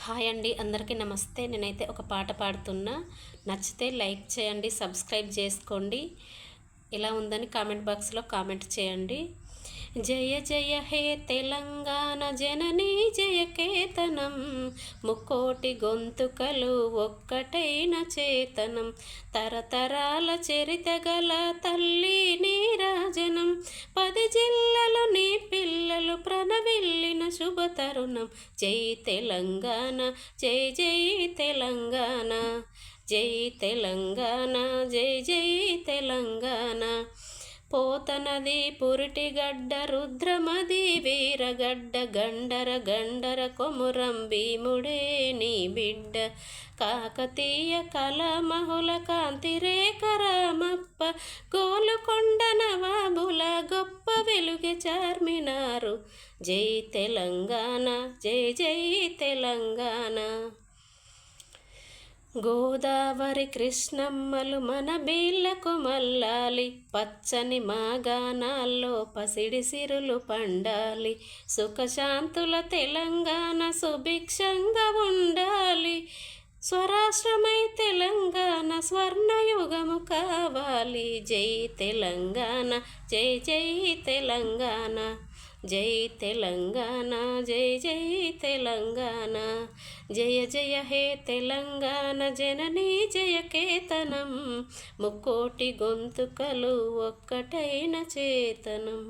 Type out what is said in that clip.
Hi అండి, అందరికీ నమస్తే. నేనైతే ఒక పాట పాడుతున్నా. నచ్చితే లైక్ చేయండి, సబ్స్క్రైబ్ చేసుకోండి. ఎలా ఉందని కామెంట్ బాక్స్లో కామెంట్ చేయండి. జయ జయ హే తెలంగాణ జననీ జయకేతనం, ముక్కోటి గొంతుకలు ఒక్కటైన చేతనం, తరతరాల చరిత గల తల్లి నీరాజనం, 10 జిల్లాలు నీ పిల్లలు ప్రణవిల్లిన శుభతరుణం. జై తెలంగాణ, జై జై తెలంగాణ, జై తెలంగాణ, జై జై తెలంగాణ. పోతనది పురిటిగడ్డ, రుద్రమది వీరగడ్డ, గండర గండర కొమురం భీముడే నీ బిడ్డ, కాకతీయ కళమహుల కాంతి రేఖ రామప్ప, గోలుకొండ నవాబుల గొప్ప వెలుగె చార్మినారు. జై తెలంగాణ, జై జై తెలంగాణ. గోదావరి కృష్ణమ్మలు మన బీళ్లకు మల్లాలి, పచ్చని మాగానాల్లో పసిడి సిరులు పండాలి, సుఖశాంతుల తెలంగాణ సుభిక్షంగా ఉండాలి, స్వరాష్ట్రమై తెలంగాణ స్వర్ణయుగము కావాలి. జై తెలంగాణ, జై జై తెలంగాణ, జై తెలంగాణ, జై జై తెలంగాణ. జయ జయ హే తెలంగాణ జననీ జయకేతనం, ముక్కోటి గొంతుకలు ఒక్కటైన చేతనం.